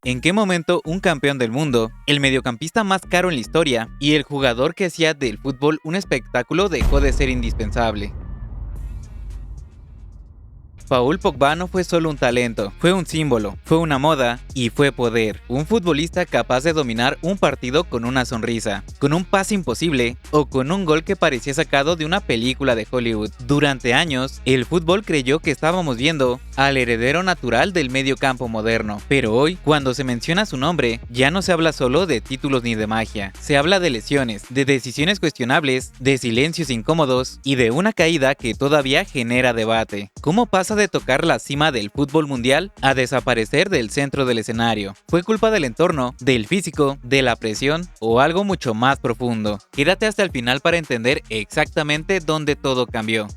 ¿En qué momento un campeón del mundo, el mediocampista más caro en la historia y el jugador que hacía del fútbol un espectáculo dejó de ser indispensable? Paul Pogba no fue solo un talento, fue un símbolo, fue una moda y fue poder. Un futbolista capaz de dominar un partido con una sonrisa, con un pase imposible o con un gol que parecía sacado de una película de Hollywood. Durante años, el fútbol creyó que estábamos viendo al heredero natural del medio campo moderno. Pero hoy, cuando se menciona su nombre, ya no se habla solo de títulos ni de magia. Se habla de lesiones, de decisiones cuestionables, de silencios incómodos y de una caída que todavía genera debate. ¿Cómo pasa de tocar la cima del fútbol mundial a desaparecer del centro del escenario? ¿Fue culpa del entorno, del físico, de la presión o algo mucho más profundo? Quédate hasta el final para entender exactamente dónde todo cambió.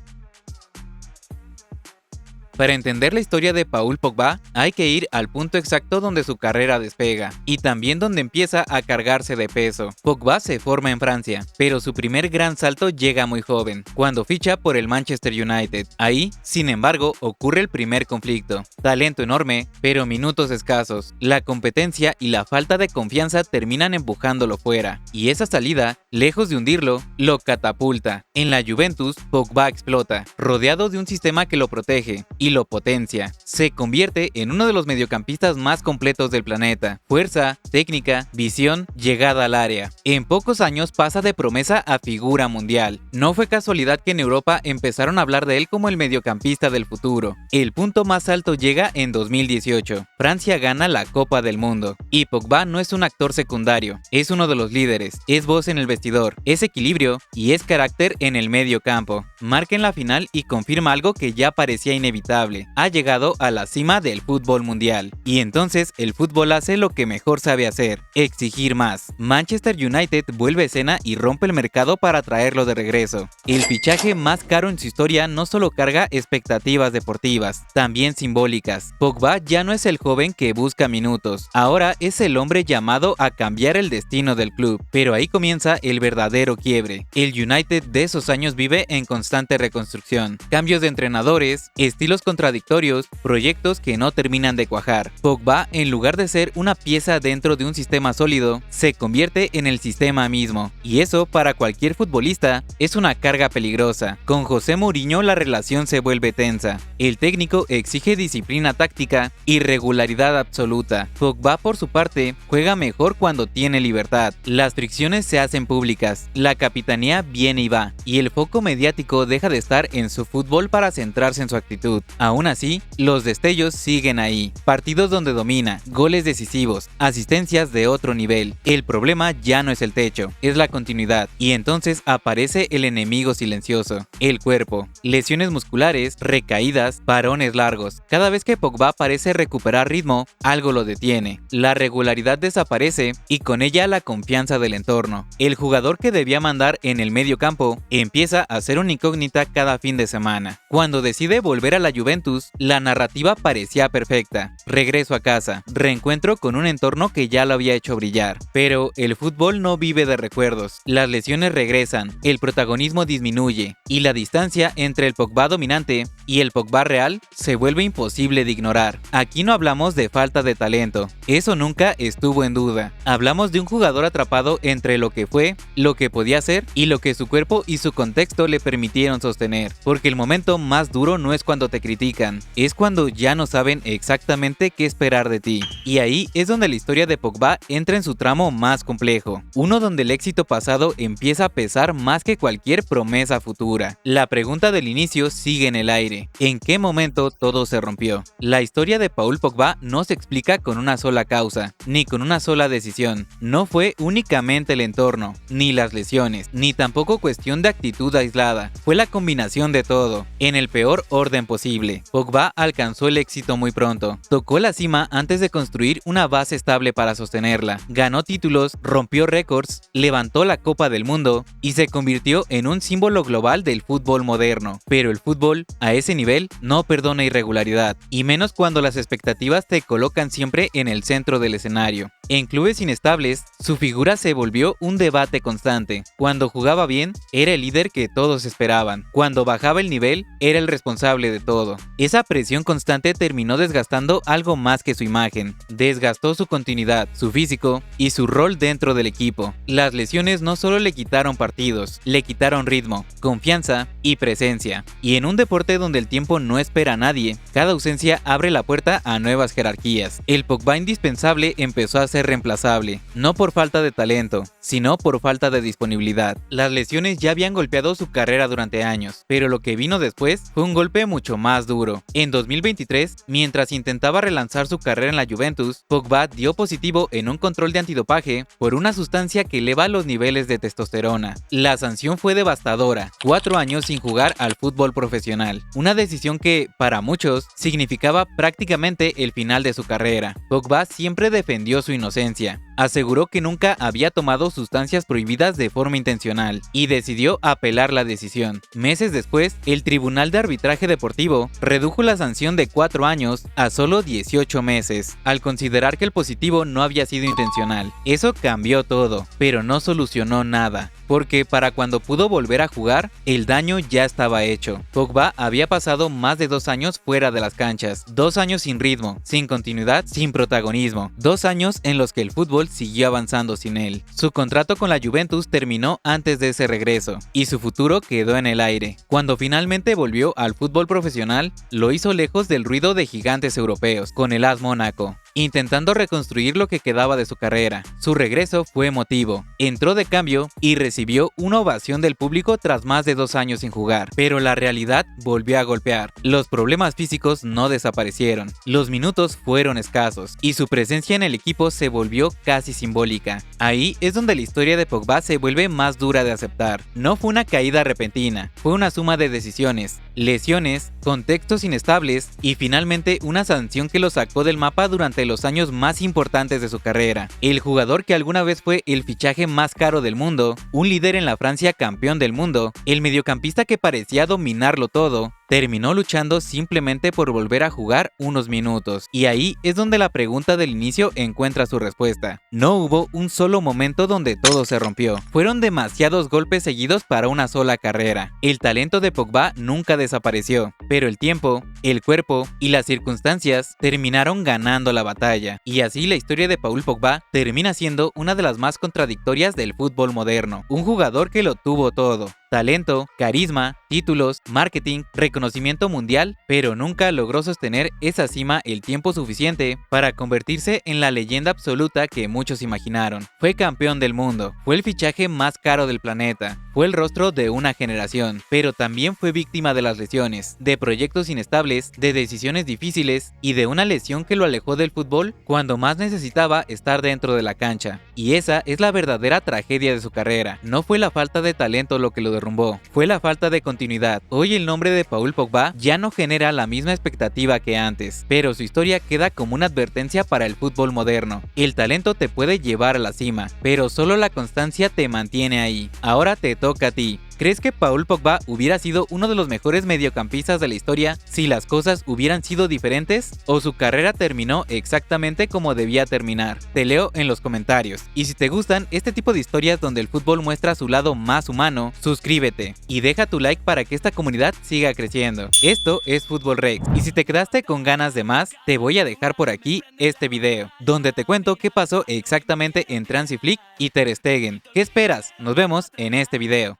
Para entender la historia de Paul Pogba, hay que ir al punto exacto donde su carrera despega, y también donde empieza a cargarse de peso. Pogba se forma en Francia, pero su primer gran salto llega muy joven, cuando ficha por el Manchester United. Ahí, sin embargo, ocurre el primer conflicto. Talento enorme, pero minutos escasos. La competencia y la falta de confianza terminan empujándolo fuera, y esa salida, lejos de hundirlo, lo catapulta. En la Juventus, Pogba explota, rodeado de un sistema que lo protege y lo potencia. Se convierte en uno de los mediocampistas más completos del planeta. Fuerza, técnica, visión, llegada al área. En pocos años pasa de promesa a figura mundial. No fue casualidad que en Europa empezaron a hablar de él como el mediocampista del futuro. El punto más alto llega en 2018. Francia gana la Copa del Mundo. Y Pogba no es un actor secundario, es uno de los líderes, es voz en el vestidor, es equilibrio y es carácter en el medio campo. Marca en la final y confirma algo que ya parecía inevitable. Ha llegado a la cima del fútbol mundial. Y entonces el fútbol hace lo que mejor sabe hacer: exigir más. Manchester United vuelve a escena y rompe el mercado para traerlo de regreso. El fichaje más caro en su historia no solo carga expectativas deportivas, también simbólicas. Pogba ya no es el joven que busca minutos, ahora es el hombre llamado a cambiar el destino del club. Pero ahí comienza el verdadero quiebre. El United de esos años vive en constante reconstrucción. Cambios de entrenadores, estilos contradictorios, proyectos que no terminan de cuajar. Pogba, en lugar de ser una pieza dentro de un sistema sólido, se convierte en el sistema mismo. Y eso, para cualquier futbolista, es una carga peligrosa. Con José Mourinho la relación se vuelve tensa. El técnico exige disciplina táctica y regularidad absoluta. Pogba, por su parte, juega mejor cuando tiene libertad. Las fricciones se hacen públicas, la capitanía viene y va, y el foco mediático deja de estar en su fútbol para centrarse en su actitud. Aún así, los destellos siguen ahí. Partidos donde domina, goles decisivos, asistencias de otro nivel. El problema ya no es el techo, es la continuidad. Y entonces aparece el enemigo silencioso: el cuerpo. Lesiones musculares, recaídas, parones largos. Cada vez que Pogba parece recuperar ritmo, algo lo detiene. La regularidad desaparece y con ella la confianza del entorno. El jugador que debía mandar en el medio campo empieza a ser una incógnita cada fin de semana. Cuando decide volver a la Juventus, la narrativa parecía perfecta. Regreso a casa, reencuentro con un entorno que ya lo había hecho brillar. Pero el fútbol no vive de recuerdos. Las lesiones regresan, el protagonismo disminuye y la distancia entre el Pogba dominante y el Pogba real se vuelve imposible de ignorar. Aquí no hablamos de falta de talento, eso nunca estuvo en duda. Hablamos de un jugador atrapado entre lo que fue, lo que podía ser y lo que su cuerpo y su contexto le permitieron sostener. Porque el momento más duro no es cuando te critican, es cuando ya no saben exactamente qué esperar de ti. Y ahí es donde la historia de Pogba entra en su tramo más complejo, uno donde el éxito pasado empieza a pesar más que cualquier promesa futura. La pregunta del inicio sigue en el aire: ¿en qué momento todo se rompió? La historia de Paul Pogba no se explica con una sola causa, ni con una sola decisión. No fue únicamente el entorno, ni las lesiones, ni tampoco cuestión de actitud aislada. Fue la combinación de todo, en el peor orden posible. Pogba alcanzó el éxito muy pronto. Tocó la cima antes de construir una base estable para sostenerla. Ganó títulos, rompió récords, levantó la Copa del Mundo y se convirtió en un símbolo global del fútbol moderno. Pero el fútbol, a ese nivel, no perdona irregularidad, y menos cuando las expectativas te colocan siempre en el centro del escenario. En clubes inestables, su figura se volvió un debate constante. Cuando jugaba bien, era el líder que todos esperaban. Cuando bajaba el nivel, era el responsable de todo. todo. Esa presión constante terminó desgastando algo más que su imagen. Desgastó su continuidad, su físico y su rol dentro del equipo. Las lesiones no solo le quitaron partidos, le quitaron ritmo, confianza y presencia. Y en un deporte donde el tiempo no espera a nadie, cada ausencia abre la puerta a nuevas jerarquías. El Pogba indispensable empezó a ser reemplazable, no por falta de talento, sino por falta de disponibilidad. Las lesiones ya habían golpeado su carrera durante años, pero lo que vino después fue un golpe mucho más duro. En 2023, mientras intentaba relanzar su carrera en la Juventus, Pogba dio positivo en un control de antidopaje por una sustancia que eleva los niveles de testosterona. La sanción fue devastadora: 4 años sin jugar al fútbol profesional, una decisión que, para muchos, significaba prácticamente el final de su carrera. Pogba siempre defendió su inocencia. Aseguró que nunca había tomado sustancias prohibidas de forma intencional y decidió apelar la decisión. Meses después, el Tribunal de Arbitraje Deportivo redujo la sanción de 4 años a solo 18 meses, al considerar que el positivo no había sido intencional. Eso cambió todo, pero no solucionó nada, porque para cuando pudo volver a jugar, el daño ya estaba hecho. Pogba había pasado más de 2 años fuera de las canchas, 2 años sin ritmo, sin continuidad, sin protagonismo, 2 años en los que el fútbol siguió avanzando sin él. Su contrato con la Juventus terminó antes de ese regreso, y su futuro quedó en el aire. Cuando finalmente volvió al fútbol profesional, lo hizo lejos del ruido de gigantes europeos, con el AS Mónaco, intentando reconstruir lo que quedaba de su carrera. Su regreso fue emotivo, entró de cambio y recibió una ovación del público tras más de 2 años sin jugar, pero la realidad volvió a golpear. Los problemas físicos no desaparecieron, los minutos fueron escasos y su presencia en el equipo se volvió casi simbólica. Ahí es donde la historia de Pogba se vuelve más dura de aceptar. No fue una caída repentina, fue una suma de decisiones, lesiones, contextos inestables y finalmente una sanción que lo sacó del mapa durante los años más importantes de su carrera. El jugador que alguna vez fue el fichaje más caro del mundo, un líder en la Francia campeón del mundo, el mediocampista que parecía dominarlo todo, terminó luchando simplemente por volver a jugar unos minutos. Y ahí es donde la pregunta del inicio encuentra su respuesta. No hubo un solo momento donde todo se rompió. Fueron demasiados golpes seguidos para una sola carrera. El talento de Pogba nunca desapareció, pero el tiempo, el cuerpo y las circunstancias terminaron ganando la batalla. Y así la historia de Paul Pogba termina siendo una de las más contradictorias del fútbol moderno. Un jugador que lo tuvo todo: talento, carisma, títulos, marketing, reconocimiento mundial, pero nunca logró sostener esa cima el tiempo suficiente para convertirse en la leyenda absoluta que muchos imaginaron. Fue campeón del mundo, fue el fichaje más caro del planeta, fue el rostro de una generación, pero también fue víctima de las lesiones, de proyectos inestables, de decisiones difíciles y de una lesión que lo alejó del fútbol cuando más necesitaba estar dentro de la cancha. Y esa es la verdadera tragedia de su carrera. No fue la falta de talento lo que lo derrumbó, fue la falta de continuidad. Hoy el nombre de Paul Pogba ya no genera la misma expectativa que antes, pero su historia queda como una advertencia para el fútbol moderno. El talento te puede llevar a la cima, pero solo la constancia te mantiene ahí. Ahora te toca a ti. ¿Crees que Paul Pogba hubiera sido uno de los mejores mediocampistas de la historia si las cosas hubieran sido diferentes? ¿O su carrera terminó exactamente como debía terminar? Te leo en los comentarios. Y si te gustan este tipo de historias donde el fútbol muestra su lado más humano, suscríbete y deja tu like para que esta comunidad siga creciendo. Esto es Fútbol Rex, y si te quedaste con ganas de más, te voy a dejar por aquí este video, donde te cuento qué pasó exactamente entre Hansi Flick y Ter Stegen. ¿Qué esperas? Nos vemos en este video.